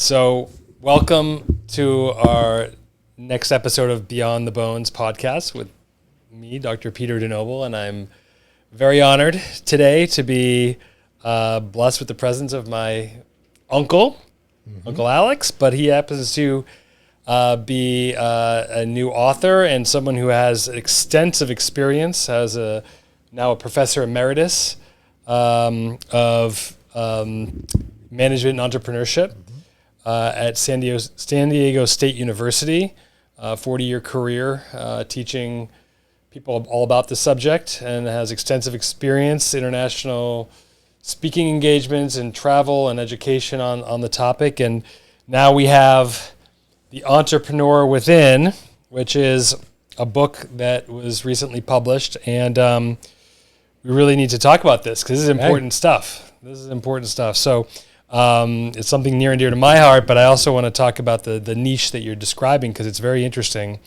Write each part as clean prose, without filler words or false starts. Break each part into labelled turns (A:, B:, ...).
A: So, welcome to our next episode of Beyond the Bones podcast with me, Dr. Peter DeNoble, and I'm very honored today to be blessed with the presence of my uncle, Uncle Alex, but he happens to be a new author and someone who has extensive experience as now a Professor Emeritus of Management and Entrepreneurship at San Diego State University, 40-year career teaching people all about the subject, and has extensive experience, international speaking engagements and travel and education on the topic. And now we have The Entrepreneur Within, which is a book that was recently published. And we really need to talk about this because this is important stuff. So it's something near and dear to my heart, but I also want to talk about the niche that you're describing because it's very interesting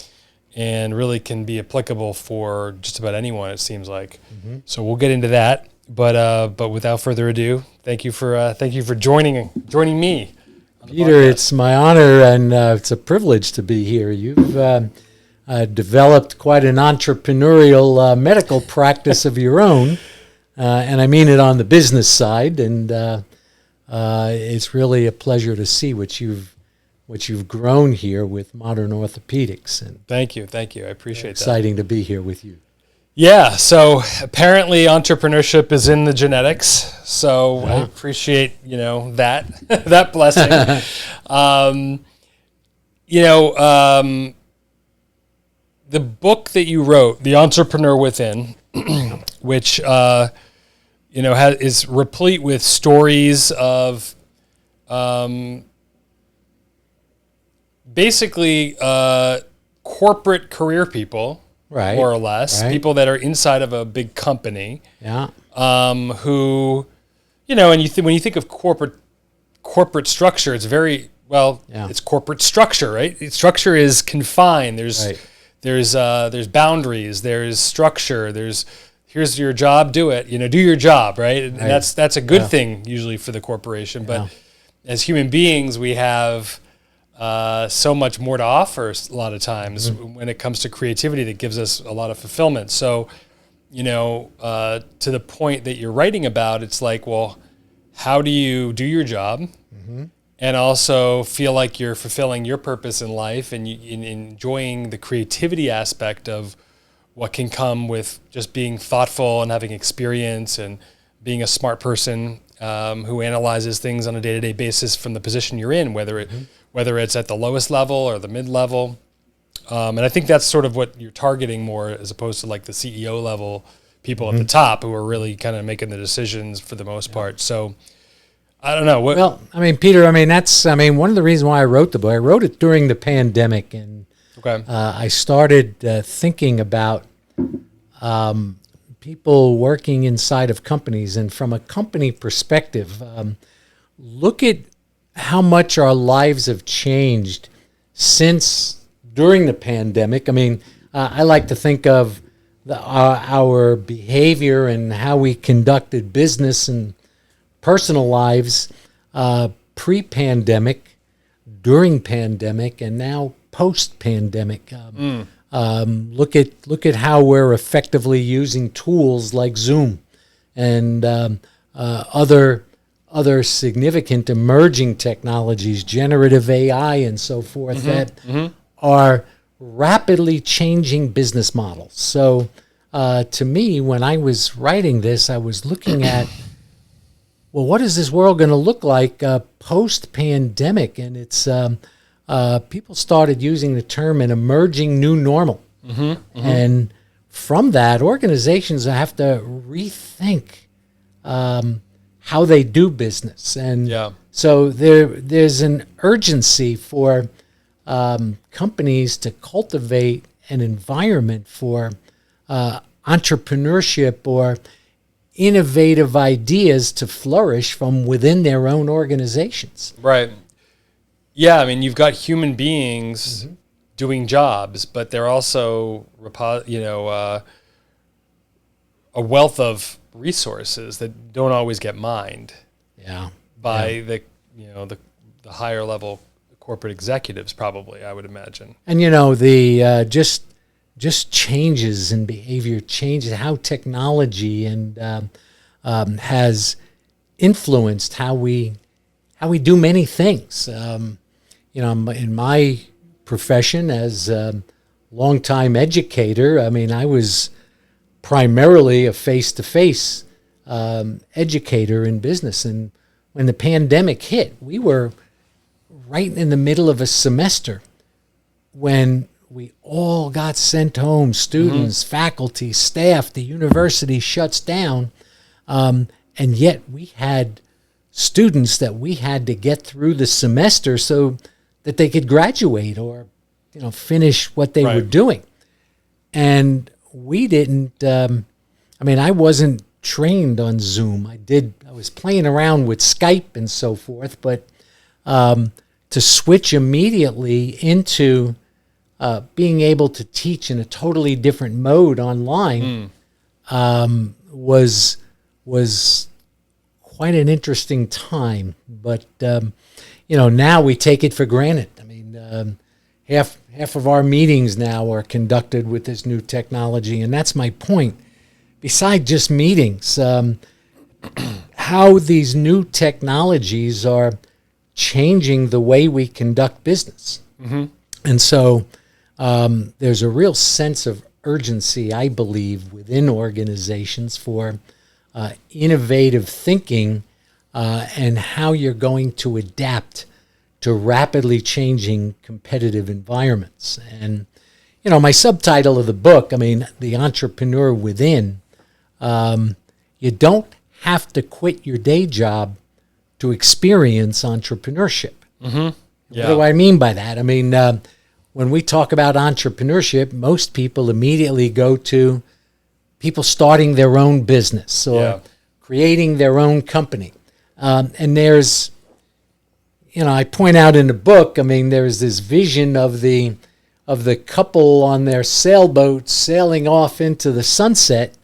A: and really can be applicable for just about anyone, it seems like. So we'll get into that. But without further ado, thank you for joining me.
B: Peter, it's my honor and it's a privilege to be here. You've developed quite an entrepreneurial medical practice of your own, and I mean it on the business side. And it's really a pleasure to see what you've grown here with modern orthopedics. And
A: thank you. I appreciate that.
B: Exciting to be here with you.
A: Yeah, so apparently entrepreneurship is in the genetics, so I appreciate, that blessing. The book that you wrote, The Entrepreneur Within, which, is replete with stories of basically corporate career people,
B: right,
A: more or less, people that are inside of a big company, who, and when you think of corporate structure, it's very it's corporate structure, right? Structure is confined. There's boundaries. There's structure. Here's your job. Do it. Do your job, right? And that's a good thing usually for the corporation. But as human beings, we have so much more to offer a lot of times when it comes to creativity that gives us a lot of fulfillment. So, to the point that you're writing about, it's like, well, how do you do your job and also feel like you're fulfilling your purpose in life and enjoying the creativity aspect of what can come with just being thoughtful and having experience and being a smart person who analyzes things on a day-to-day basis from the position you're in, whether it's at the lowest level or the mid-level. And I think that's sort of what you're targeting more as opposed to like the CEO level people at the top who are really kind of making the decisions for the most part. So I don't know.
B: Peter, that's one of the reasons why I wrote the book. I wrote it during the pandemic, and I started thinking about people working inside of companies. And from a company perspective, look at how much our lives have changed since during the pandemic. I like to think of our behavior and how we conducted business and personal lives pre-pandemic, during pandemic, and now post-pandemic. Look at how we're effectively using tools like Zoom and other significant emerging technologies, generative AI and so forth, that are rapidly changing business models. So to me, when I was writing this, I was looking at, well, what is this world going to look like post-pandemic? And it's people started using the term an emerging new normal. And from that, organizations have to rethink how they do business. And so there's an urgency for companies to cultivate an environment for entrepreneurship or innovative ideas to flourish from within their own organizations.
A: Right. Yeah, you've got human beings doing jobs, but they're also, a wealth of resources that don't always get mined by the the higher level corporate executives, probably, I would imagine.
B: And the just changes in behavior, changes how technology and has influenced how we do many things. In my profession as a longtime educator, I was primarily a face-to-face educator in business. And when the pandemic hit, we were right in the middle of a semester when we all got sent home, students, faculty, staff, the university shuts down. And yet we had students that we had to get through the semester so that they could graduate or, finish what they were doing. And we didn't, I wasn't trained on Zoom. I was playing around with Skype and so forth, but to switch immediately into being able to teach in a totally different mode online was quite an interesting time. But now we take it for granted. Half of our meetings now are conducted with this new technology, and that's my point. Besides just meetings, how these new technologies are changing the way we conduct business. And so there's a real sense of urgency, I believe, within organizations for innovative thinking and how you're going to adapt to rapidly changing competitive environments. And, my subtitle of the book, The Entrepreneur Within, you don't have to quit your day job to experience entrepreneurship. What do I mean by that? When we talk about entrepreneurship, most people immediately go to people starting their own business or creating their own company. And there's, I point out in the book, there's this vision of the couple on their sailboat sailing off into the sunset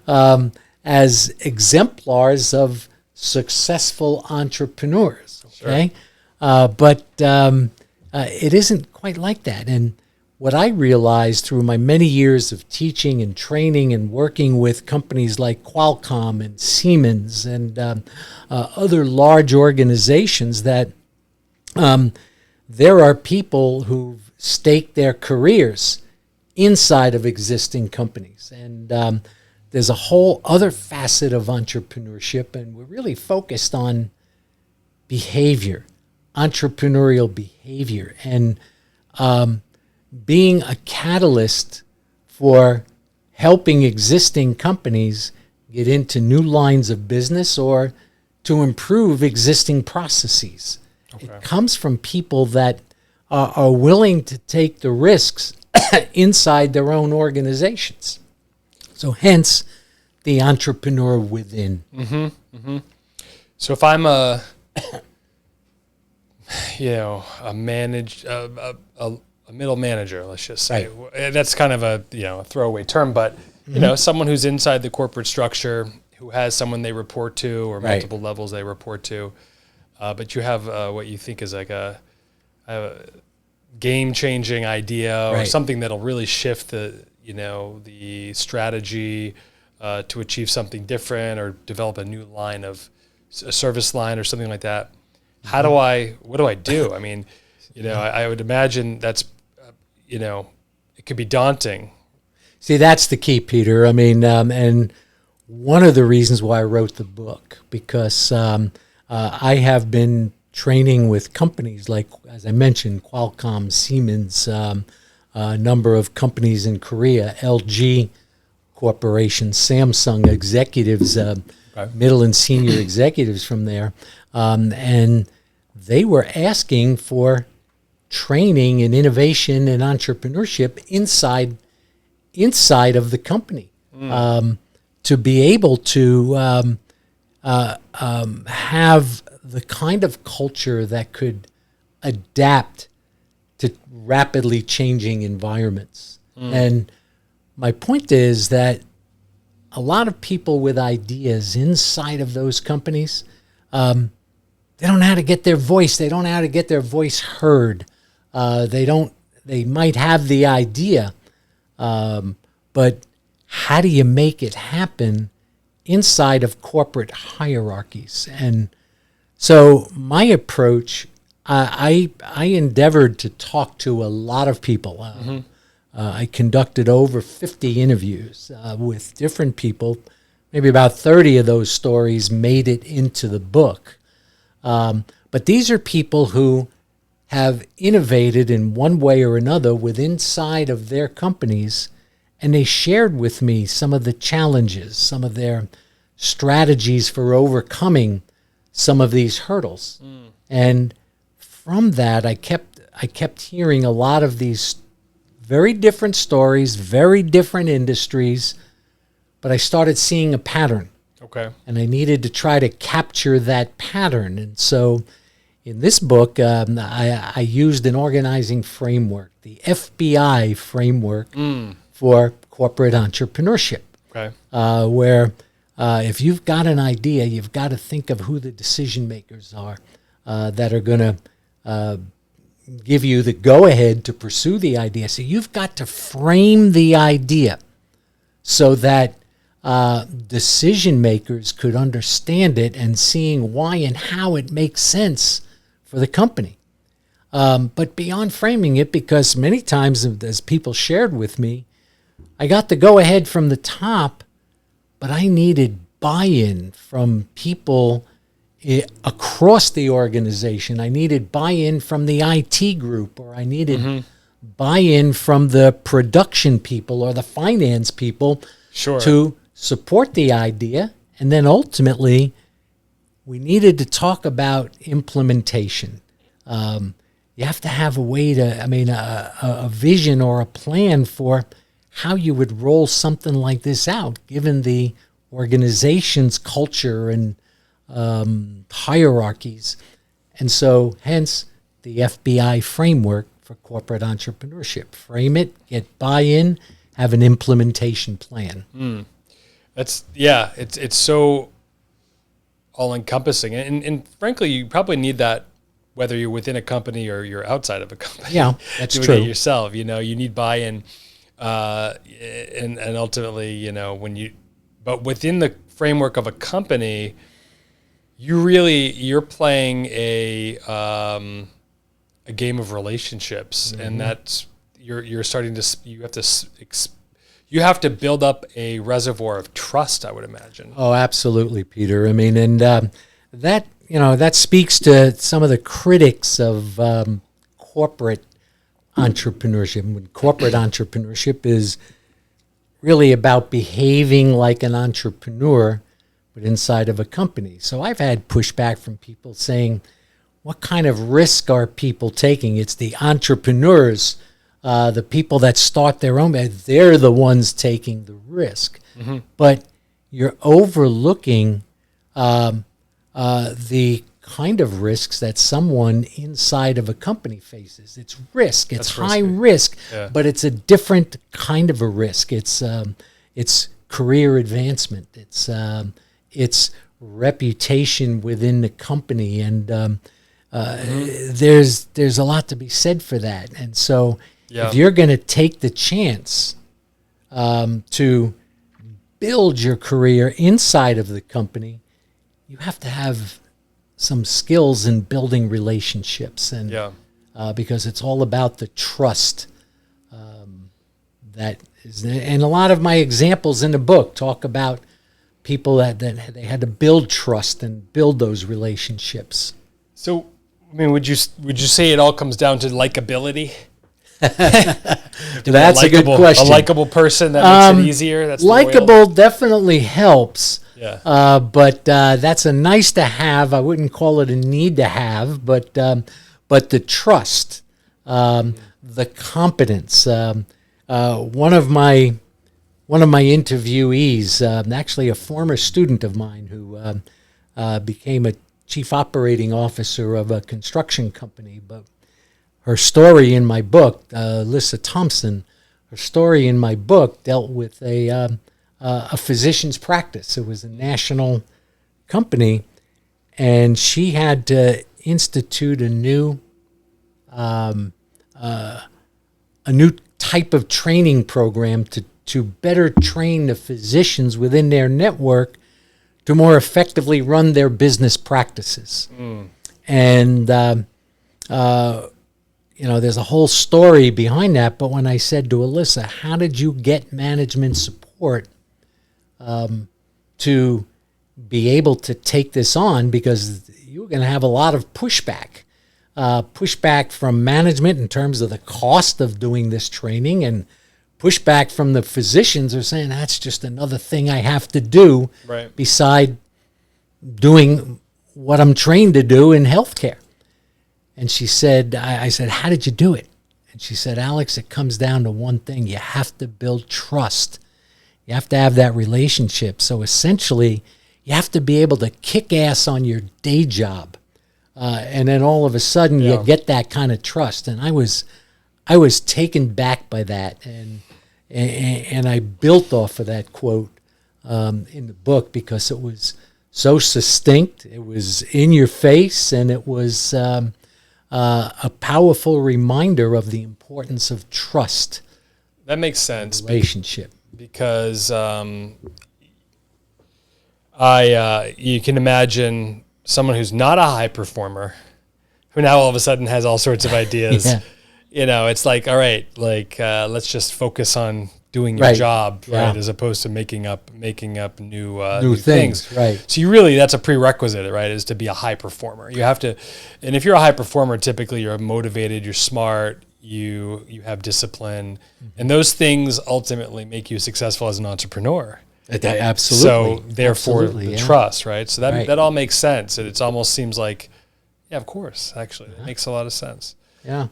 B: as exemplars of successful entrepreneurs. Okay, but it isn't quite like that. And what I realized through my many years of teaching and training and working with companies like Qualcomm and Siemens and other large organizations that there are people who've staked their careers inside of existing companies. And there's a whole other facet of entrepreneurship, and we're really focused on behavior, entrepreneurial behavior, and being a catalyst for helping existing companies get into new lines of business or to improve existing processes. Okay. It comes from people that are willing to take the risks inside their own organizations. So hence, the entrepreneur within.
A: So if I'm a middle manager, let's just say, that's kind of a throwaway term, but someone who's inside the corporate structure, who has someone they report to or multiple levels they report to, but you have what you think is like a game-changing idea or something that'll really shift the strategy to achieve something different or develop a new line of a service line or something like that. What do I do? I would imagine that's, it could be daunting.
B: See, that's the key, Peter. And one of the reasons why I wrote the book, because I have been training with companies like, as I mentioned, Qualcomm, Siemens, a number of companies in Korea, LG Corporation, Samsung executives, middle and senior executives from there. And they were asking for training and innovation and entrepreneurship inside of the company to be able to have the kind of culture that could adapt to rapidly changing environments. And my point is that a lot of people with ideas inside of those companies they don't know how to get their voice. They don't know how to get their voice heard. They might have the idea, but how do you make it happen inside of corporate hierarchies? And so my approach, I endeavored to talk to a lot of people. I conducted over 50 interviews with different people. Maybe about 30 of those stories made it into the book. But these are people who have innovated in one way or another within inside of their companies, and they shared with me some of the challenges, some of their strategies for overcoming some of these hurdles. And from that, I kept hearing a lot of these very different stories, very different industries, but I started seeing a pattern.
A: Okay.
B: And I needed to try to capture that pattern. And so in this book, I used an organizing framework, the FBI framework for corporate entrepreneurship.
A: Okay.
B: Where if you've got an idea, you've got to think of who the decision makers are that are going to give you the go-ahead to pursue the idea. So you've got to frame the idea so that decision makers could understand it and seeing why and how it makes sense for the company. But beyond framing it, because many times, as people shared with me, I got the go-ahead from the top, but I needed buy-in from people across the organization. I needed buy-in from the IT group, or I needed buy-in from the production people or the finance people to support the idea. And then ultimately, we needed to talk about implementation. You have to have a way to, a vision or a plan for how you would roll something like this out, given the organization's culture and hierarchies. And so hence the FBI framework for corporate entrepreneurship. Frame it, get buy-in, have an implementation plan.
A: It's so all-encompassing. And frankly, you probably need that whether you're within a company or you're outside of a company.
B: Yeah, that's
A: doing
B: true.
A: It yourself, you need buy-in, and ultimately, but within the framework of a company, you're playing a game of relationships, and that's you're starting to you have to build up a reservoir of trust, I would imagine.
B: Oh, absolutely, Peter. That speaks to some of the critics of corporate entrepreneurship. Corporate entrepreneurship is really about behaving like an entrepreneur, but inside of a company. So I've had pushback from people saying, what kind of risk are people taking? It's the entrepreneurs, the people that start their own, they're the ones taking the risk. But you're overlooking the kind of risks that someone inside of a company faces. It's risk. It's high risk, but it's a different kind of a risk. It's career advancement. It's reputation within the company, and there's a lot to be said for that. And so, if you're going to take the chance to build your career inside of the company, you have to have some skills in building relationships, and because it's all about the trust that is. And a lot of my examples in the book talk about people that they had to build trust and build those relationships.
A: So, would you say it all comes down to likability?
B: That's a good question.
A: A likable person that makes it easier. That's
B: likable definitely helps.
A: Yeah.
B: But that's a nice to have. I wouldn't call it a need to have, but the trust, the competence. One of my interviewees, actually a former student of mine who became a chief operating officer of a construction company, but her story in my book, Lissa Thompson, her story in my book dealt with a physician's practice. It was a national company, and she had to institute a new type of training program to better train the physicians within their network to more effectively run their business practices. And there's a whole story behind that. But when I said to Alyssa, how did you get management support to be able to take this on? Because you were going to have a lot of pushback from management in terms of the cost of doing this training, and pushback from the physicians are saying, that's just another thing I have to do beside doing what I'm trained to do in healthcare. And she said, I said, how did you do it? And she said, Alex, it comes down to one thing. You have to build trust. You have to have that relationship. So essentially, you have to be able to kick ass on your day job. And then all of a sudden you get that kind of trust. And I was taken back by that. And I built off of that quote in the book because it was so succinct. It was in your face, and it was a powerful reminder of the importance of trust.
A: That makes sense.
B: Relationship.
A: Because you can imagine someone who's not a high performer, who now all of a sudden has all sorts of ideas. It's like, all right, let's just focus on doing your job, right, as opposed to making up new things.
B: Right.
A: So that's a prerequisite, right, is to be a high performer. You have to, and if you're a high performer, typically you're motivated, you're smart, you have discipline, and those things ultimately make you successful as an entrepreneur.
B: Absolutely.
A: So therefore, the trust, right? So that all makes sense. It almost seems like, of course, actually, it makes a lot of sense.
B: Yeah.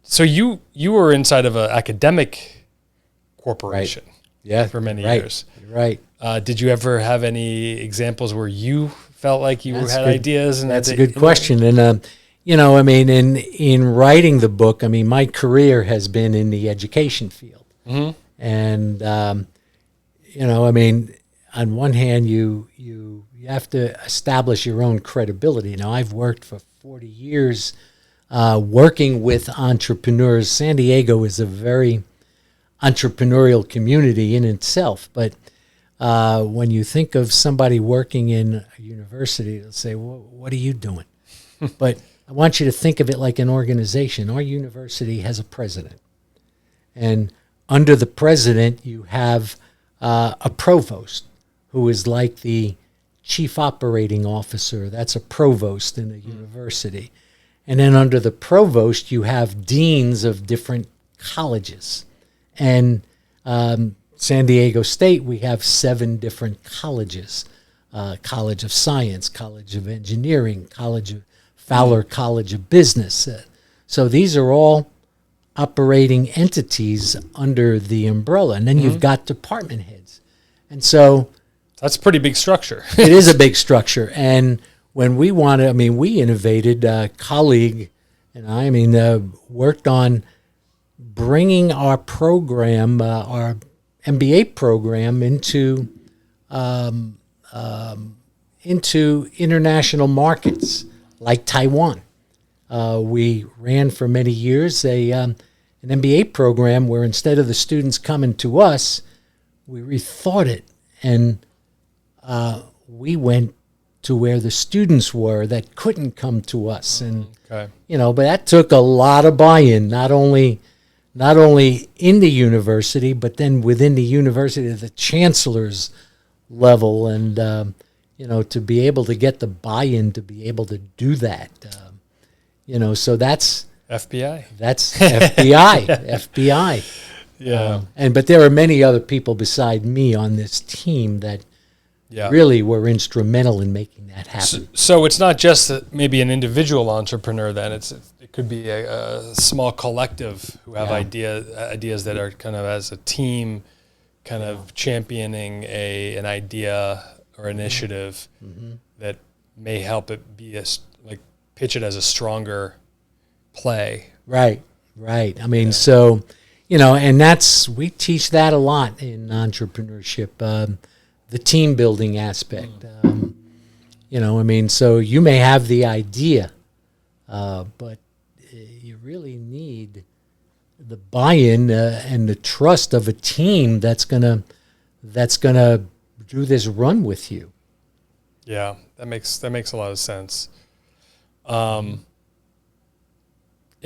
A: So you were inside of an academic corporation, for many years.
B: Right.
A: Did you ever have any examples where you felt like you had ideas? And
B: that's a good question. And in writing the book, my career has been in the education field. Mm-hmm. And, on one hand, you have to establish your own credibility. Now, I've worked for 40 years working with entrepreneurs. San Diego is a very entrepreneurial community in itself. But when you think of somebody working in a university, they'll say, well, what are you doing? But I want you to think of it like an organization. Our university has a president. And under the president, you have a provost, who is like the chief operating officer. That's a provost in a university. And then under the provost, you have deans of different colleges. And San Diego State, we have 7 different colleges. College of Science, College of Engineering, Fowler College of Business. So these are all operating entities under the umbrella. And then you've got department heads. And so
A: that's a pretty big structure.
B: It is a big structure. And when we wanted, we innovated, a colleague and I worked on bringing our program, our MBA program into international markets like Taiwan. We ran for many years an MBA program where instead of the students coming to us, we rethought it, and we went to where the students were that couldn't come to us. And but that took a lot of buy-in, not only in the university, but then within the university at the chancellor's level, and to be able to get the buy-in to be able to do that. So that's
A: FBI.
B: That's FBI. FBI.
A: Yeah.
B: But there are many other people beside me on this team that really were instrumental in making that happen.
A: So it's not just maybe an individual entrepreneur then. It could be a small collective who have ideas that are kind of as a team kind of championing an idea or initiative that may help it be pitch it as a stronger play.
B: Right. So, and we teach that a lot in entrepreneurship. the team building aspect. So you may have the idea, but you really need the buy-in and the trust of a team that's gonna do this run with you.
A: Yeah, that makes a lot of sense. In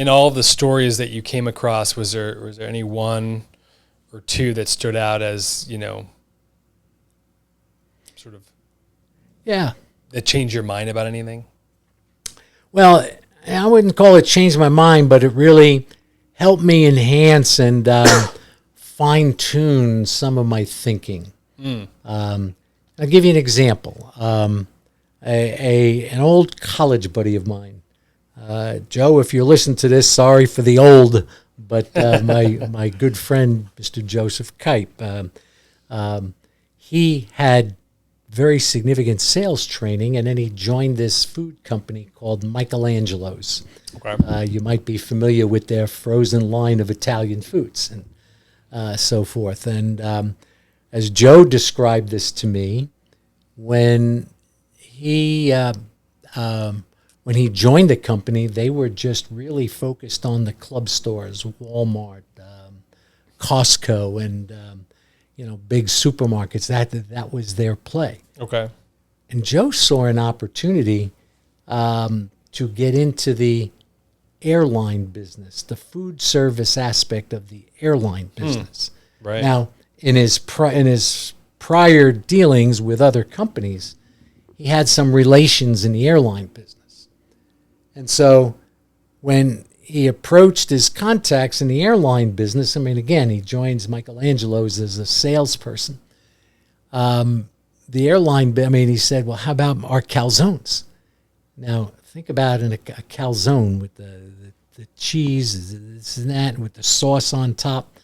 A: all the stories that you came across, was there any one or two that stood out as, sort of, that changed your mind about anything?
B: Well, I wouldn't call it change my mind, but it really helped me enhance and fine-tune some of my thinking. I'll give you an example. An old college buddy of mine, Joe, if you're listening to this, sorry for the old, but my good friend, Mr. Joseph Kipe, he had very significant sales training, and then he joined this food company called Michelangelo's.
A: Okay.
B: You might be familiar with their frozen line of Italian foods and so forth. And as Joe described this to me, when he joined the company, they were just really focused on the club stores, Walmart, Costco, and big supermarkets. That was their play.
A: Okay.
B: And Joe saw an opportunity to get into the airline business, the food service aspect of the airline business.
A: Right.
B: Now, in his prior dealings with other companies, he had some relations in the airline business. And so when he approached his contacts in the airline business, again, he joins Michelangelo's as a salesperson. The airline, he said, well, how about our calzones? Now, think about a calzone with the cheese, this and that, with the sauce on top.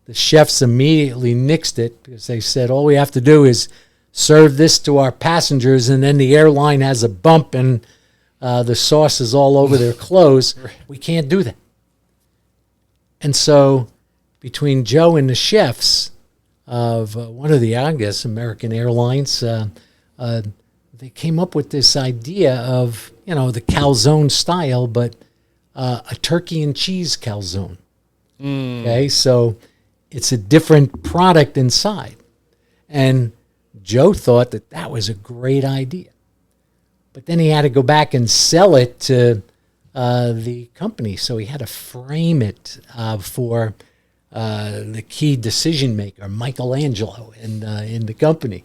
B: The chefs immediately nixed it because they said, all we have to do is serve this to our passengers, and then the airline has a bump and the sauce is all over their clothes. We can't do that. And so between Joe and the chefs of one of the, I guess, American Airlines, they came up with this idea of, the calzone style, but a turkey and cheese calzone. Okay, so it's a different product inside. And Joe thought that was a great idea. But then he had to go back and sell it to the company. So he had to frame it for the key decision maker, Michelangelo, in the company.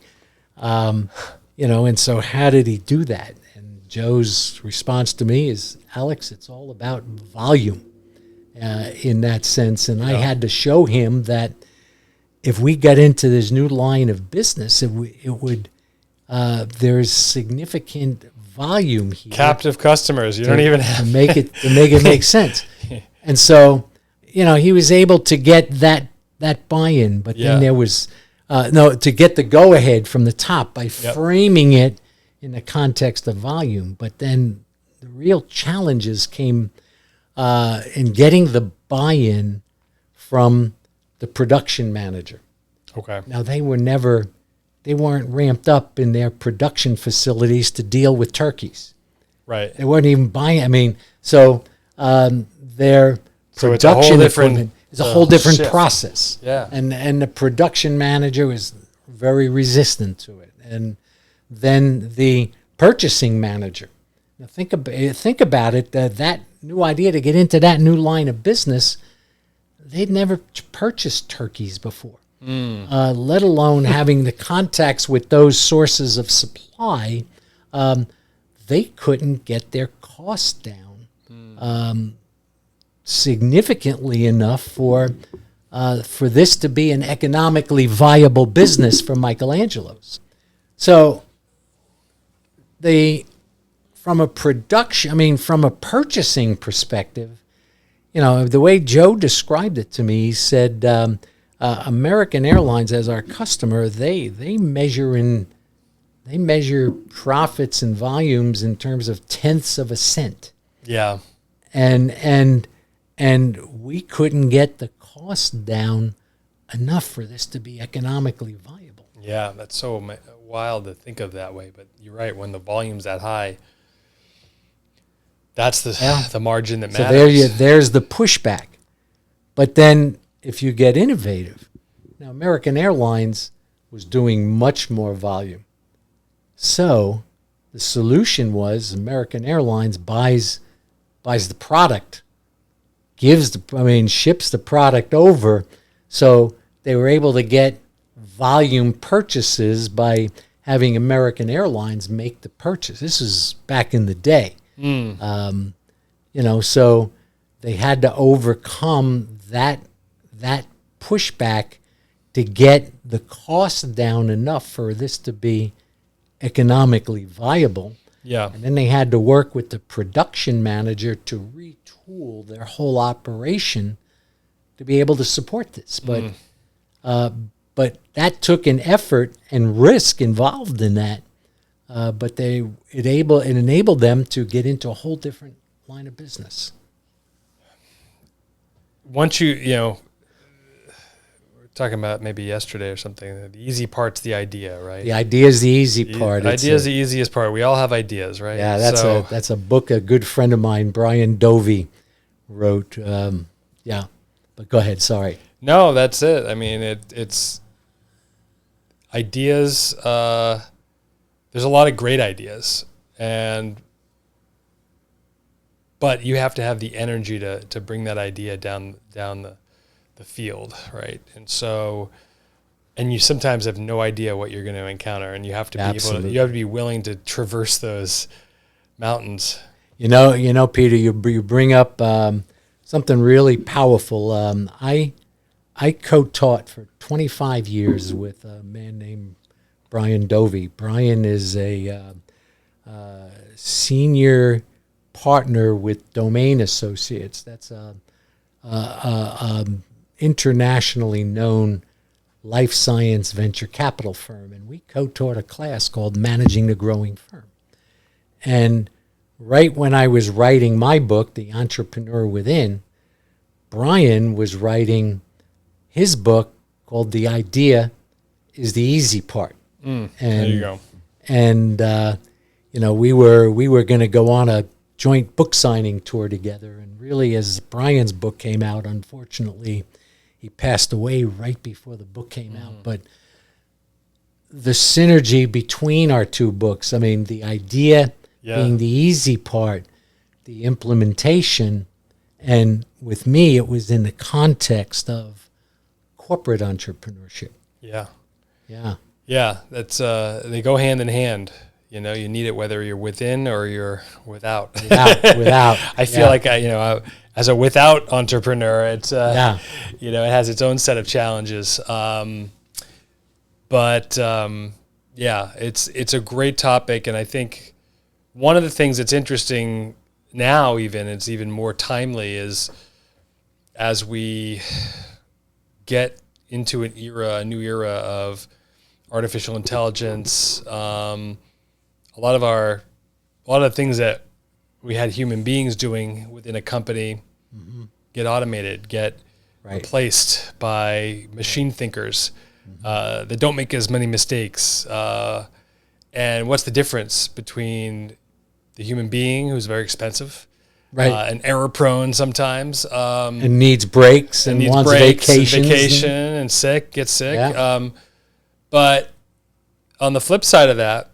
B: And so how did he do that? And Joe's response to me is, Alex, it's all about volume in that sense. And I had to show him that if we got into this new line of business, it would there's significant volume here.
A: Captive customers. You don't even have
B: to make it make sense. And so, he was able to get that buy-in, but then there was to get the go-ahead from the top by framing it in the context of volume. But then the real challenges came in getting the buy-in from the production manager.
A: Okay.
B: Now they weren't ramped up in their production facilities to deal with turkeys.
A: Right.
B: They weren't even buying. Their production equipment is a whole different
A: shift.
B: process.
A: Yeah.
B: And the production manager was very resistant to it. And then the purchasing manager. Now think about it. That new idea to get into that new line of business, they'd never purchased turkeys before. Let alone having the contacts with those sources of supply. They couldn't get their costs down significantly enough for this to be an economically viable business for Michelangelo's. So from a purchasing perspective, the way Joe described it to me, he said, American Airlines as our customer, they measure profits and volumes in terms of tenths of a cent.
A: Yeah.
B: And we couldn't get the cost down enough for this to be economically viable.
A: Yeah, that's so wild to think of that way. But you're right. When the volume's that high, that's the margin that matters.
B: So there's the pushback. But then if you get innovative, now American Airlines was doing much more volume. So the solution was American Airlines buys the product, ships the product over. So they were able to get volume purchases by having American Airlines make the purchase. This is back in the day. So they had to overcome that pushback to get the cost down enough for this to be economically viable.
A: Yeah.
B: And then they had to work with the production manager to retool their whole operation to be able to support this. But that took an effort and risk involved in that. But it enabled them to get into a whole different line of business.
A: Once we were talking about maybe yesterday or something, the easy part's the idea, right?
B: The idea is the easy part.
A: The idea is the easiest part. We all have ideas, right?
B: Yeah, that's a book a good friend of mine, Brian Dovey, wrote. But go ahead, sorry.
A: No, that's it. I mean, it's ideas. There's a lot of great ideas, but you have to have the energy to bring that idea down the field, right? And you sometimes have no idea what you're going to encounter, and you have to be you have to be willing to traverse those mountains.
B: You know, Peter, you bring up something really powerful. I co-taught for 25 years with a man named Brian Dovey. Brian is a senior partner with Domain Associates. That's a internationally known life science venture capital firm. And we co-taught a class called Managing the Growing Firm. And right when I was writing my book, The Entrepreneur Within, Brian was writing his book called The Idea is the Easy Part.
A: There you go.
B: And we were going to go on a joint book signing tour together. And really, as Brian's book came out, unfortunately, he passed away right before the book came out. But the synergy between our two books, the idea being the easy part, the implementation, and with me, it was in the context of corporate entrepreneurship.
A: Yeah.
B: Yeah.
A: Yeah, that's they go hand in hand. You need it whether you're within or you're without.
B: Without.
A: I feel like as a without entrepreneur, it's it has its own set of challenges. But it's a great topic, and I think one of the things that's interesting now, it's even more timely, is as we get into a new era of artificial intelligence. A lot of things that we had human beings doing within a company get automated, get replaced by machine thinkers that don't make as many mistakes. And what's the difference between the human being, who's very expensive, and error prone sometimes,
B: and needs breaks and wants vacation
A: and gets sick.
B: Yeah.
A: But on the flip side of that,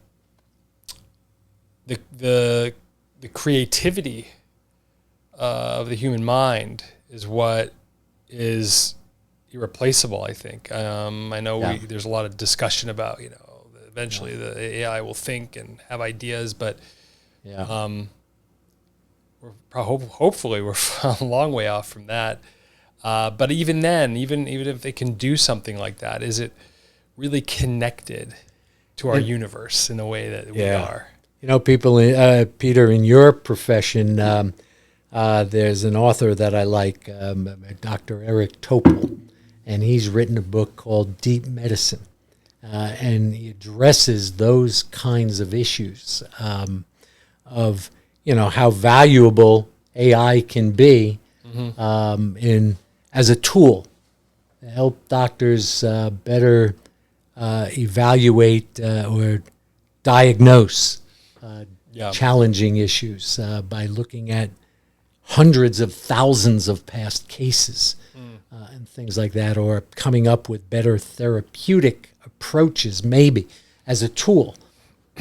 A: the creativity of the human mind is what is irreplaceable, I think. I know there's a lot of discussion about, eventually the AI will think and have ideas, but hopefully we're a long way off from that. But even then, even if they can do something like that, is it really connected to our universe in the way that we are?
B: People, Peter, in your profession, there's an author that I like, Dr. Eric Topol, and he's written a book called Deep Medicine, and he addresses those kinds of issues of how valuable AI can be as a tool to help doctors better evaluate or diagnose
A: Yeah.
B: challenging issues by looking at hundreds of thousands of past cases and things like that, or coming up with better therapeutic approaches, maybe as a tool.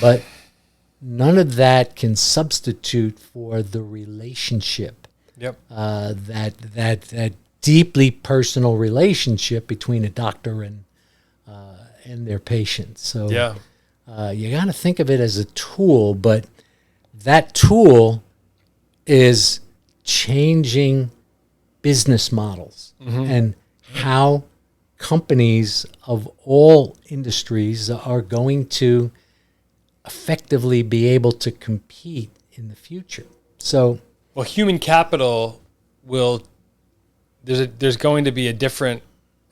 B: But none of that can substitute for the relationship.
A: Yep.
B: That deeply personal relationship between a doctor and their patient. So
A: Yeah.
B: you got to think of it as a tool, but that tool is changing business models and how companies of all industries are going to effectively be able to compete in the future. So,
A: well, human capital there's going to be a different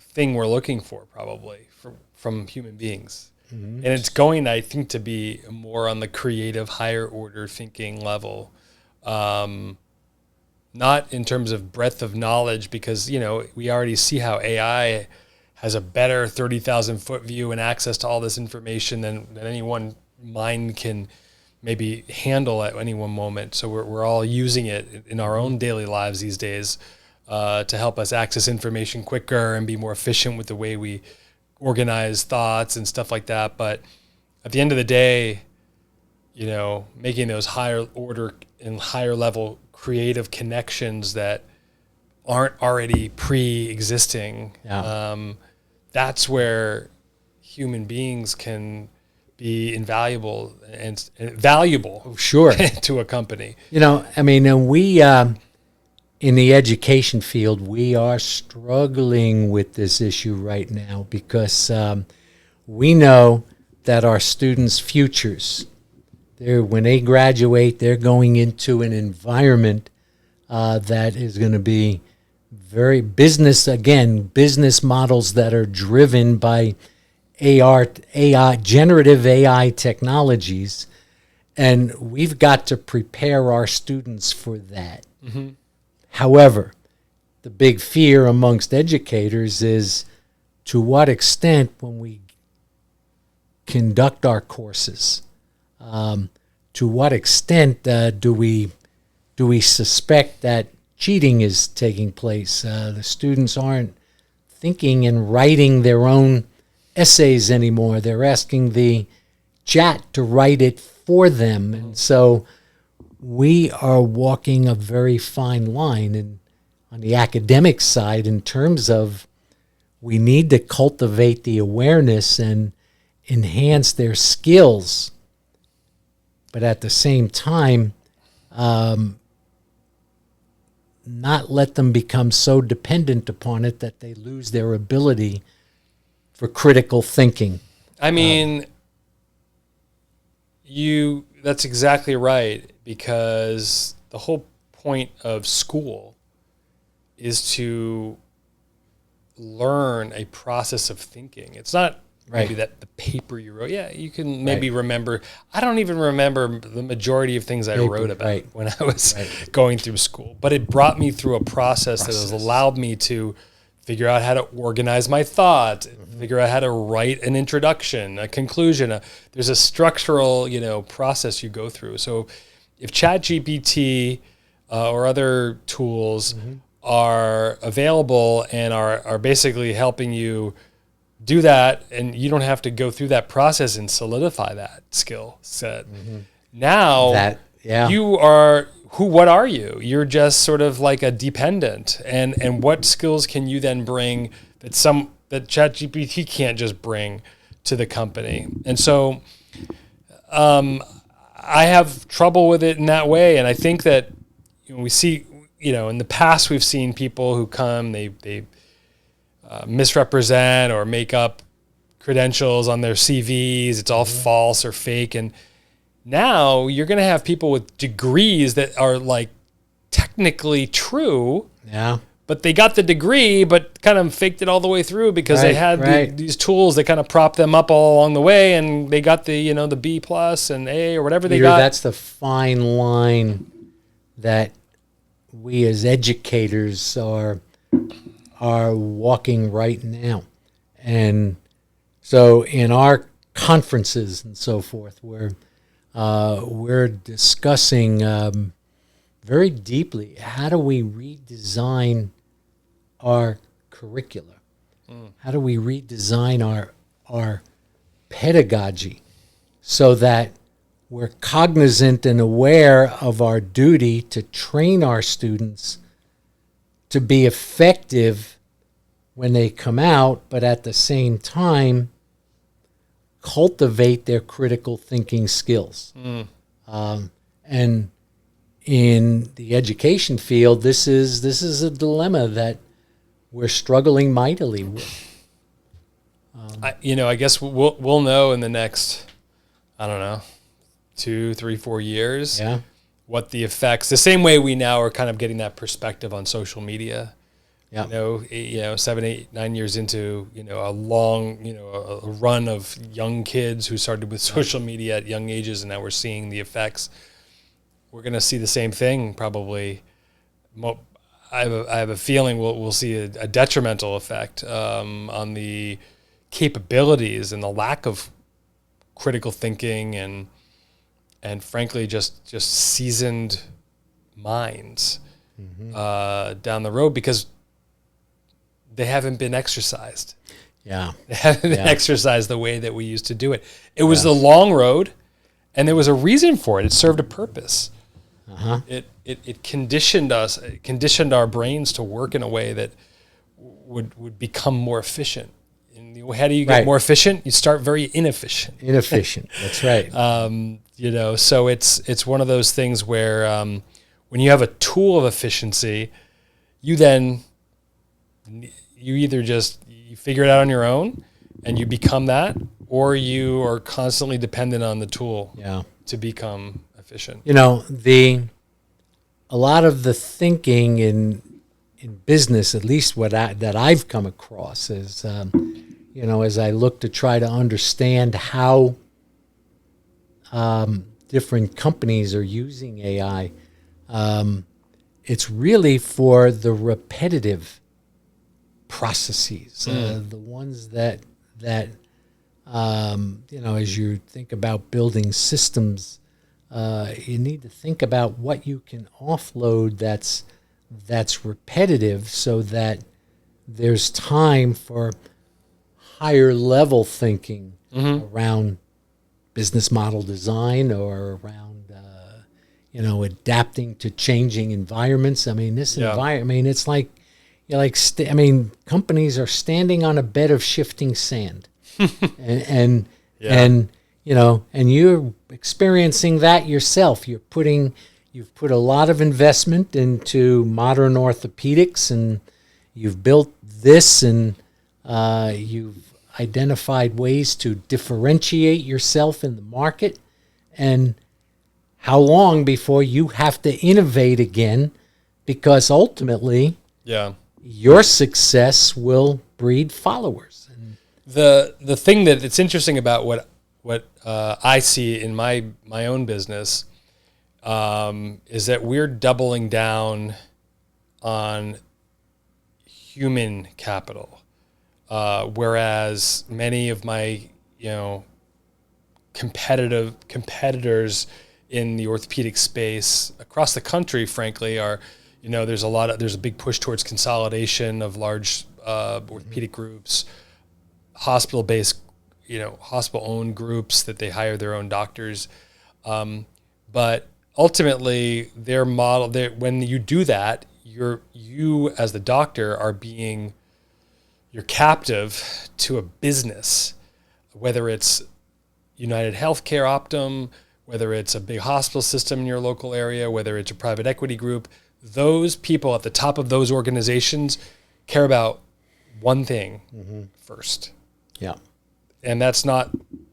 A: thing we're looking for probably from human beings. And it's going, I think, to be more on the creative, higher order thinking level. Not in terms of breadth of knowledge, because, we already see how AI has a better 30,000 foot view and access to all this information than any one mind can maybe handle at any one moment. So we're all using it in our own daily lives these days to help us access information quicker and be more efficient with the way we organize thoughts and stuff like that. But at the end of the day, making those higher order and higher level creative connections that aren't already pre-existing, that's where human beings can be invaluable and valuable
B: sure.
A: to a company.
B: We in the education field, we are struggling with this issue right now because we know that our students' futures, when they graduate, they're going into an environment that is going to be very business models that are driven by AI, generative AI technologies, and we've got to prepare our students for that. Mm-hmm. However, the big fear amongst educators is to what extent, when we conduct our courses, to what extent do we suspect that cheating is taking place? The students aren't thinking and writing their own essays anymore. They're asking the chat to write it for them. And so we are walking a very fine line on the academic side in terms of we need to cultivate the awareness and enhance their skills, but at the same time, not let them become so dependent upon it that they lose their ability for critical thinking.
A: I mean, that's exactly right, because the whole point of school is to learn a process of thinking. It's not maybe that the paper you wrote. Yeah, you can maybe remember. I don't even remember the majority of things I wrote about when I was going through school. But it brought me through a process that has allowed me to figure out how to organize my thought, figure out how to write an introduction, a conclusion. There's a structural, process you go through. So if ChatGPT or other tools are available and are basically helping you do that, and you don't have to go through that process and solidify that skill set. Now you are what are you? You're just sort of like a dependent, and what skills can you then bring that ChatGPT can't just bring to the company? And so I have trouble with it in that way, and I think that we see, in the past we've seen people who come, they misrepresent or make up credentials on their CVs. It's all false or fake. And now you're going to have people with degrees that are like technically true. Yeah. But they got the degree, but kind of faked it all the way through because they had these tools that kind of prop them up all along the way, and they got the the B plus and A or whatever they got.
B: That's the fine line that we as educators are walking right now, and So in our conferences and so forth, we're discussing very deeply how do we redesign our curricula? How do we redesign our pedagogy so that we're cognizant and aware of our duty to train our students to be effective when they come out, but at the same time cultivate their critical thinking skills. And in the education field, this is a dilemma that we're struggling mightily with.
A: I guess we'll know in the next, I don't know, 2, 3, 4 years, what the effects. The same way we now are kind of getting that perspective on social media. Yeah. 7, 8, 9 years into a long a run of young kids who started with social media at young ages, and now we're seeing the effects. We're going to see the same thing probably. I have a feeling we'll see a detrimental effect on the capabilities and the lack of critical thinking and frankly just seasoned minds down the road, because they haven't been exercised.
B: Yeah.
A: They haven't been exercised the way that we used to do it. It was the long road, and there was a reason for it. It served a purpose. It conditioned us, it conditioned our brains to work in a way that would become more efficient. And how do you get more efficient? You start very inefficient.
B: That's right.
A: So it's one of those things where when you have a tool of efficiency, you either you figure it out on your own and you become that, or you are constantly dependent on the tool to become efficient.
B: A lot of the thinking in business, at least that I've come across, is as I look to try to understand how different companies are using AI, it's really for the repetitive processes, the ones that as you think about building systems, you need to think about what you can offload that's repetitive, so that there's time for higher level thinking around business model design or around adapting to changing environments. I mean, environment. It's like companies are standing on a bed of shifting sand, and you're experiencing that yourself. You've put a lot of investment into modern orthopedics, and you've built this, and you've identified ways to differentiate yourself in the market. And how long before you have to innovate again? Because ultimately, your success will breed followers. And
A: the thing that it's interesting about what I see in my own business is that we're doubling down on human capital, whereas many of my competitors in the orthopedic space across the country, frankly, are there's a big push towards consolidation of large orthopedic groups, hospital-based, hospital-owned groups that they hire their own doctors. But ultimately, their model, when you do that, you as the doctor you're captive to a business, whether it's United Healthcare, Optum, whether it's a big hospital system in your local area, whether it's a private equity group. Those people at the top of those organizations care about one thing first.
B: Yeah.
A: And that's not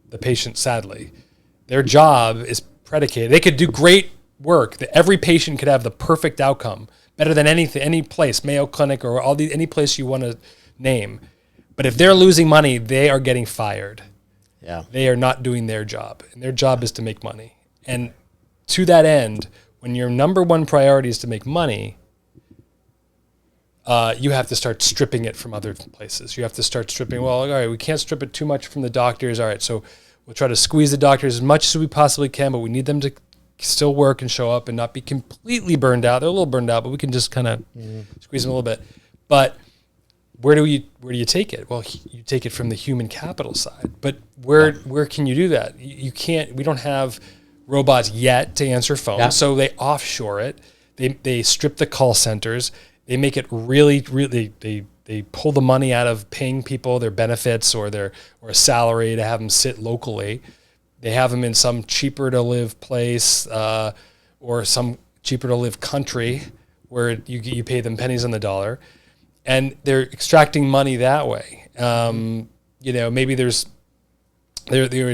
A: the patient, sadly. Their job is predicated. They could do great work. That every patient could have the perfect outcome, better than any place, Mayo Clinic or any place you want to name. But if they're losing money, they are getting fired.
B: Yeah.
A: They are not doing their job. And their job is to make money. And to that end, when your number one priority is to make money, you have to start stripping it from other places. You have to start stripping, well, all right, we can't strip it too much from the doctors. All right, so we'll try to squeeze the doctors as much as we possibly can, but we need them to still work and show up and not be completely burned out. They're a little burned out, but we can just kind of squeeze them a little bit. But where do you take it? Well, you take it from the human capital side. But where can you do that? You can't. We don't have robots yet to answer phones, so they offshore it. They strip the call centers. They make it really they pull the money out of paying people their benefits or a salary to have them sit locally. They have them in some cheaper to live place or some cheaper to live country where you pay them pennies on the dollar, and they're extracting money that way. Maybe they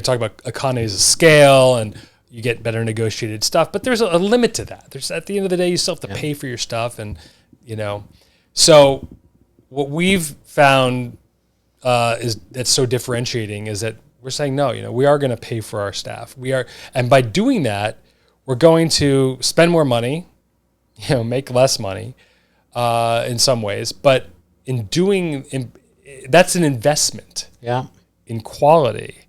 A: talk about economies of scale and you get better negotiated stuff, but there's a limit to that. There's, at the end of the day, you still have to pay for your stuff, and so what we've found is that's so differentiating is that we're saying no. We are going to pay for our staff. And by doing that, we're going to spend more money, make less money in some ways, but that's an investment in quality,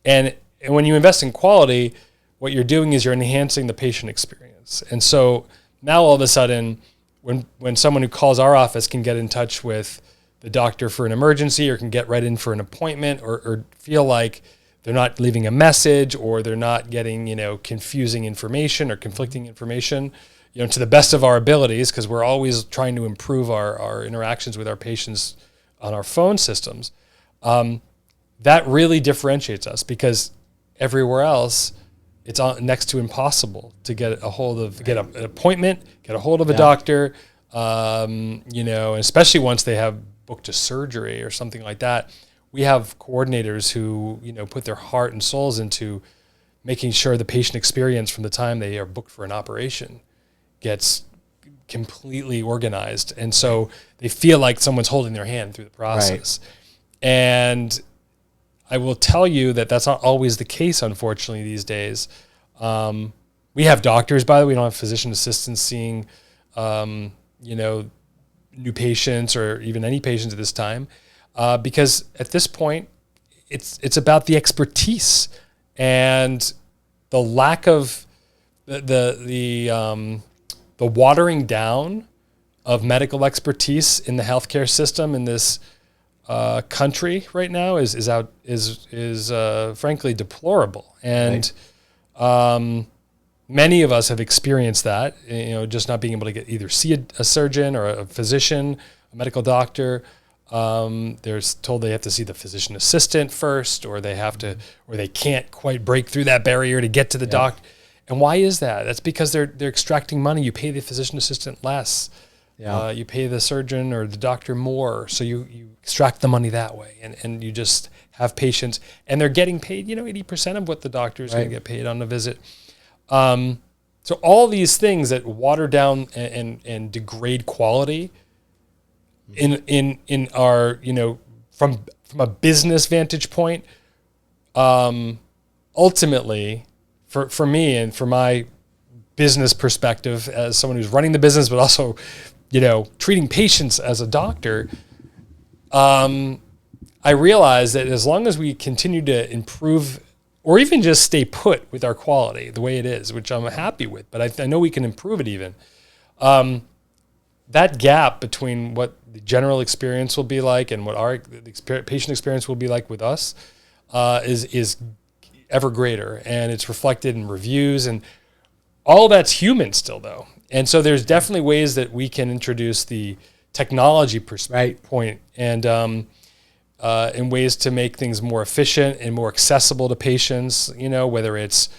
A: and when you invest in quality, what you're doing is you're enhancing the patient experience. And so now all of a sudden, when someone who calls our office can get in touch with the doctor for an emergency or can get right in for an appointment or feel like they're not leaving a message or they're not getting, confusing information or conflicting information, to the best of our abilities, because we're always trying to improve our interactions with our patients on our phone systems, that really differentiates us, because everywhere else, it's next to impossible to get a hold of, get an appointment, get a hold of a doctor, especially once they have booked a surgery or something like that. We have coordinators who, put their heart and souls into making sure the patient experience from the time they are booked for an operation gets completely organized. And so they feel like someone's holding their hand through the process. Right. And I will tell you that that's not always the case, unfortunately, these days. We have doctors, by the way. We don't have physician assistants seeing, new patients or even any patients at this time, because at this point, it's about the expertise and the lack of the watering down of medical expertise in the healthcare system in this country right now is frankly deplorable. And many of us have experienced that, just not being able to either see a surgeon or a physician, a medical doctor. They're told they have to see the physician assistant first, or they can't quite break through that barrier to get to the doctor. And why is that? That's because they're extracting money. You pay the physician assistant less. You pay the surgeon or the doctor more, so you extract the money that way, and you just have patients, and they're getting paid, 80% of what the doctor is going to get paid on a visit. So all these things that water down and degrade quality in our, from a business vantage point, ultimately, for me and for my business perspective as someone who's running the business, but also, treating patients as a doctor, I realize that as long as we continue to improve or even just stay put with our quality the way it is, which I'm happy with, but I know we can improve it even, that gap between what the general experience will be like and what the patient experience will be like with us is ever greater. And it's reflected in reviews, and all that's human still, though. And so there's definitely ways that we can introduce the technology point and in ways to make things more efficient and more accessible to patients, whether it's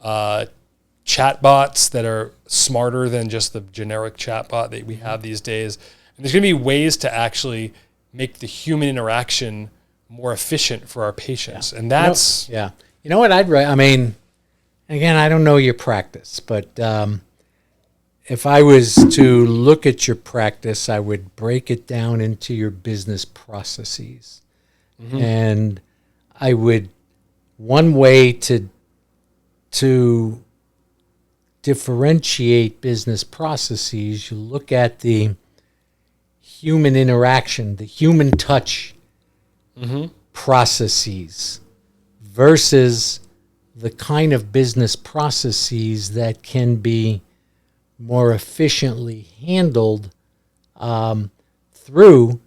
A: chatbots that are smarter than just the generic chatbot that we have these days. And there's going to be ways to actually make the human interaction more efficient for our patients. And that's...
B: You know what again, I don't know your practice, but if I was to look at your practice, I would break it down into your business processes. Mm-hmm. And one way to differentiate business processes, you look at the human interaction, the human touch processes versus the kind of business processes that can be more efficiently handled through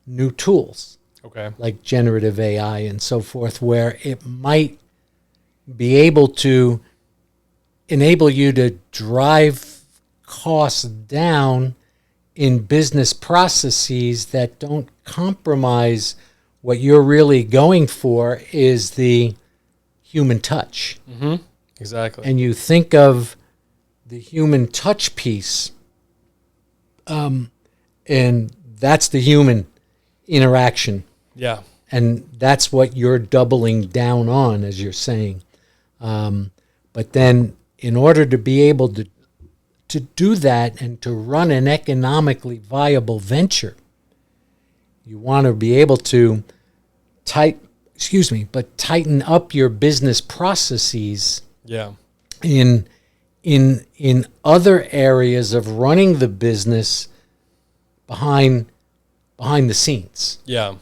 B: new tools like generative AI and so forth, where it might be able to enable you to drive costs down in business processes that don't compromise what you're really going for is the human touch.
A: Exactly.
B: And you think of the human touch piece, and that's the human interaction.
A: Yeah.
B: And that's what you're doubling down on, as you're saying. But then in order to be able to do that and to run an economically viable venture, you want to be able to tighten up your business processes in other areas of running the business behind the scenes.
A: Yeah.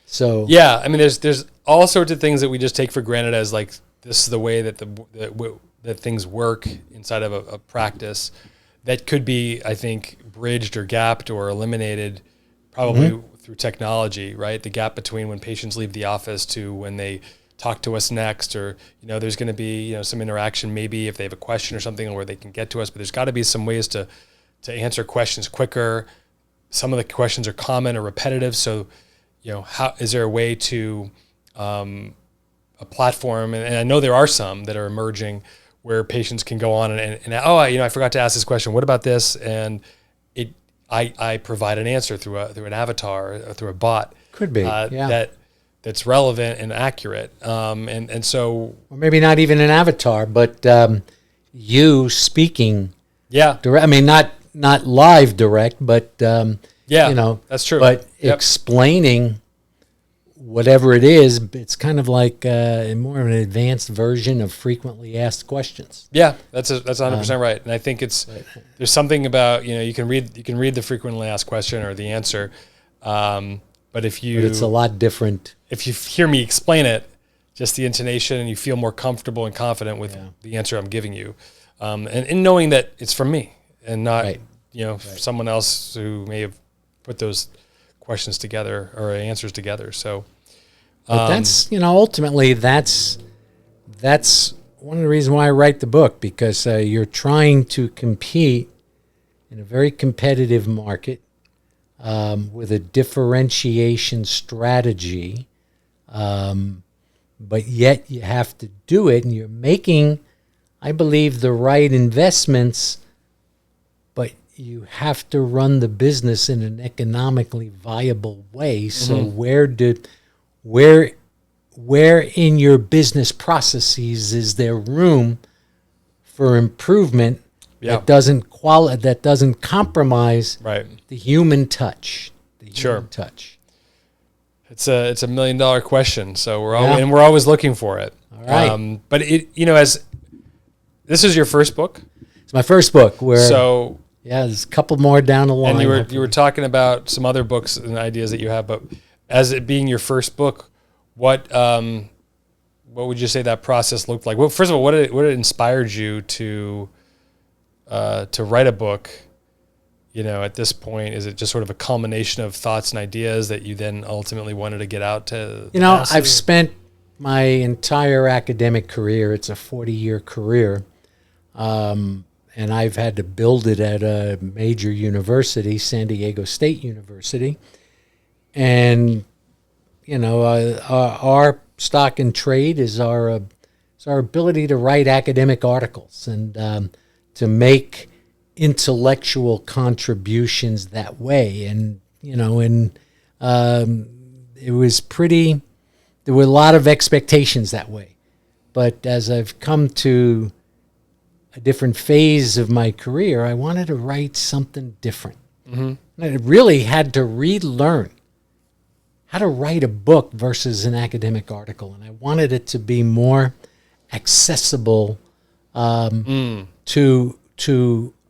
B: So
A: yeah, I mean, there's all sorts of things that we just take for granted as like this is the way that that things work inside of a practice that could be, I think, bridged or gapped or eliminated probably through technology, right? The gap between when patients leave the office to when they talk to us next, or, there's going to be, some interaction, maybe if they have a question or something where they can get to us, but there's got to be some ways to answer questions quicker. Some of the questions are common or repetitive. So, how is there a way to, a platform, and I know there are some that are emerging where patients can go on and I forgot to ask this question. What about this? And I provide an answer through an avatar or through a bot.
B: Could be,
A: that's relevant and accurate. And so,
B: or maybe not even an avatar, but you speaking.
A: Yeah.
B: Direct. I mean, not live direct, but
A: that's true.
B: But explaining whatever it is, it's kind of like more of an advanced version of frequently asked questions.
A: Yeah, that's 100% right. And I think there's something about, you can read the frequently asked question or the answer, but it's
B: a lot different.
A: If you hear me explain it, just the intonation, and you feel more comfortable and confident with the answer I'm giving you, and knowing that it's from me and not someone else who may have put those questions together or answers together. So,
B: but that's ultimately that's one of the reasons why I write the book, because you're trying to compete in a very competitive market with a differentiation strategy, but yet you have to do it, and you're making, I believe, the right investments, but you have to run the business in an economically viable way. So where in your business processes is there room for improvement that doesn't compromise the human touch? Touch.
A: It's a $1 million question. So we're always looking for it.
B: All right.
A: But as this is your first book.
B: It's my first book. There's a couple more down the line.
A: And you were talking about some other books and ideas that you have, but as it being your first book, what would you say that process looked like? Well, first of all, what inspired you to write a book? At this point, is it just sort of a culmination of thoughts and ideas that you then ultimately wanted to get out to?
B: I've spent my entire academic career. It's a 40-year career. And I've had to build it at a major university, San Diego State University. And, our stock in trade is our ability to write academic articles and to make intellectual contributions that way. And, it was there were a lot of expectations that way. But as I've come to a different phase of my career, I wanted to write something different. And I really had to relearn how to write a book versus an academic article. And I wanted it to be more accessible to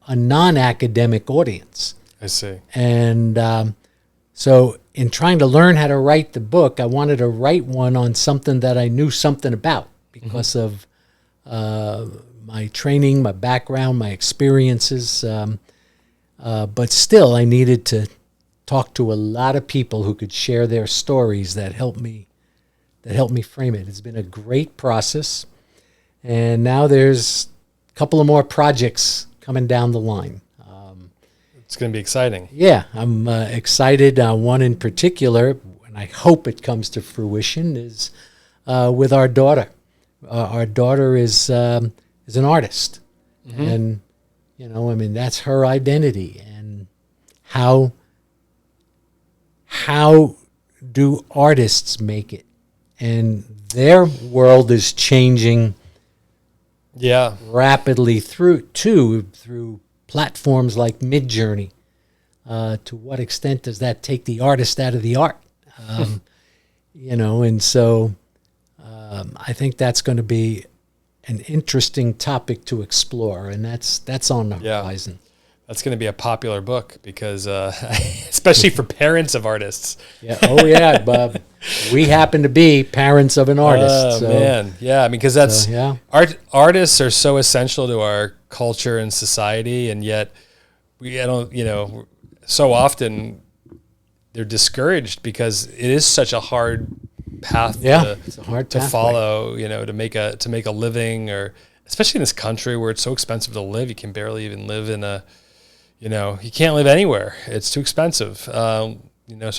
B: a non-academic audience.
A: I see.
B: And so in trying to learn how to write the book, I wanted to write one on something that I knew something about because of my training, my background, my experiences. But still, I needed to talk to a lot of people who could share their stories that helped me frame it. It's been a great process. And now there's a couple of more projects coming down the line.
A: It's going to be exciting.
B: Yeah, I'm excited. One in particular, and I hope it comes to fruition, is with our daughter. Our daughter is an artist, and that's her identity. And how do artists make it? And their world is changing.
A: Yeah,
B: rapidly through platforms like Midjourney. To what extent does that take the artist out of the art? And so I think that's going to be an interesting topic to explore, and that's on the horizon.
A: That's going to be a popular book because, especially for parents of artists.
B: Yeah. Oh, yeah, Bob. We happen to be parents of an artist.
A: Oh, man. Yeah, because that's artists are so essential to our culture and society, and yet so often they're discouraged because it is such a hard path
B: it's a hard
A: to
B: pathway.
A: follow, to make a living, or especially in this country where it's so expensive to live. You can barely even live in you can't live anywhere. It's too expensive. So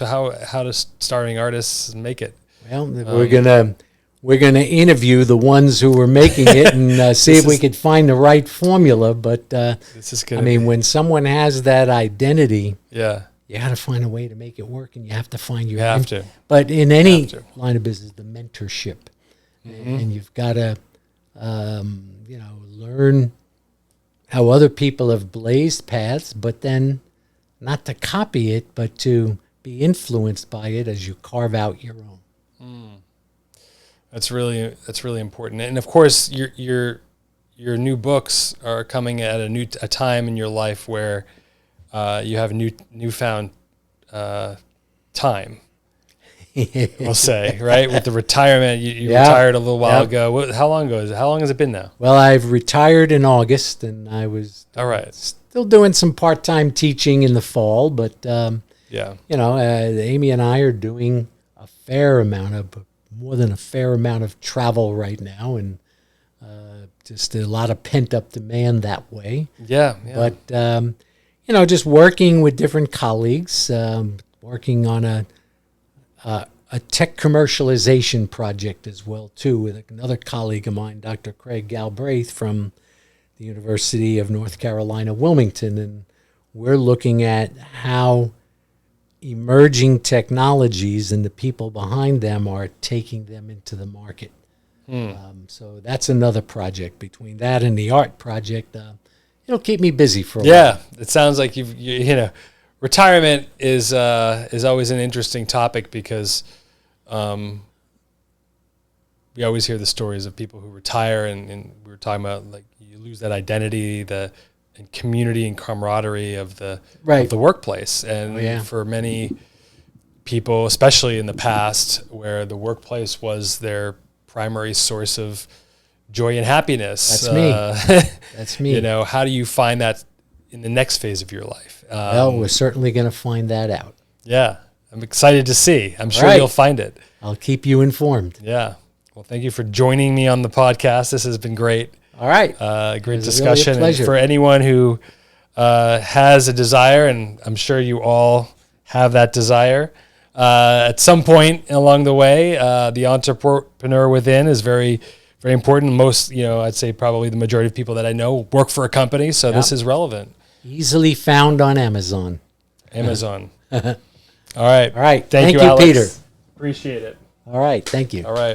A: how does starving artists make it?
B: Well, we're gonna interview the ones who were making it and see if we could find the right formula. But
A: this is
B: when someone has that identity,
A: you
B: got to find a way to make it work, and you have to find your.
A: You have to.
B: But in any line of business, the mentorship, and you've got to, learn how other people have blazed paths, but then not to copy it, but to be influenced by it as you carve out your own.
A: That's really important. And of course, your new books are coming at a time in your life where you have newfound time. We'll say, right? With the retirement, you retired a little while ago. How long ago is it? How long has it been now?
B: Well, I've retired in August, and I was still doing some part-time teaching in the fall. But Amy and I are doing more than a fair amount of travel right now, and just a lot of pent-up demand that way.
A: Yeah.
B: But just working with different colleagues, working on a tech commercialization project as well, too, with another colleague of mine, Dr. Craig Galbraith from the University of North Carolina, Wilmington. And we're looking at how emerging technologies and the people behind them are taking them into the market. So that's another project. Between that and the art project, it'll keep me busy for a while.
A: Yeah, it sounds like retirement is always an interesting topic because we always hear the stories of people who retire, and we were talking about like you lose that identity, and community and camaraderie of the workplace. And for many people, especially in the past, where the workplace was their primary source of joy and happiness.
B: That's me. That's me.
A: How do you find that in the next phase of your life?
B: Well, we're certainly going to find that out.
A: Yeah. I'm excited to see. I'm sure you'll find it.
B: I'll keep you informed.
A: Yeah. Well, thank you for joining me on the podcast. This has been great.
B: All right.
A: Great discussion.
B: Really a pleasure.
A: And for anyone who has a desire, and I'm sure you all have that desire, at some point along the way, the entrepreneur within is very, very important. Most, I'd say probably the majority of people that I know work for a company, so this is relevant.
B: Easily found on Amazon.
A: All right.
B: All right.
A: Thank you,
B: you,
A: Alex.
B: Peter.
A: Appreciate it.
B: All right. Thank you.
A: All right.